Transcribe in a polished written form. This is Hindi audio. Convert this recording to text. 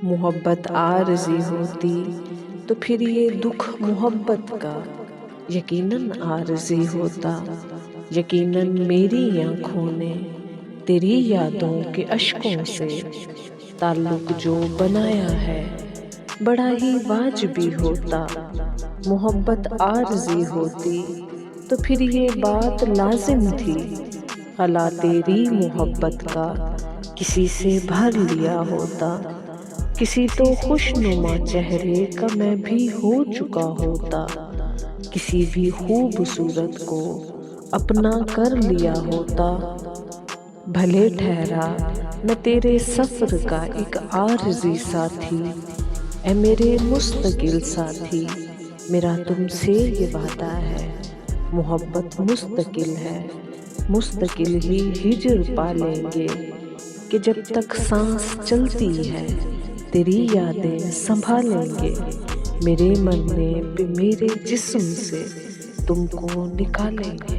मोहब्बत आरज़ी होती तो फिर ये दुख मोहब्बत का यकीनन आरज़ी होता। यकीनन मेरी आँखों ने तेरी यादों के अश्कों से ताल्लुक जो बनाया है बड़ा ही वाजिबी होता। मोहब्बत आरज़ी होती तो फिर ये बात लाजिम थी, भला तेरी मोहब्बत का किसी से भर लिया होता। किसी तो खुशनुमा चेहरे का मैं भी हो चुका होता। किसी भी खूबसूरत को अपना कर लिया होता। भले ठहरा मैं तेरे सफ़र का एक आरज़ी साथी, ऐ मेरे मुस्तकिल साथी मेरा तुमसे ये वादा है। मोहब्बत मुस्तकिल है, मुस्तकिल ही हिज्र पालेंगे कि जब तक सांस चलती है तेरी यादें संभालेंगे। मेरे मन में भी मेरे जिस्म से तुमको निकालेंगे।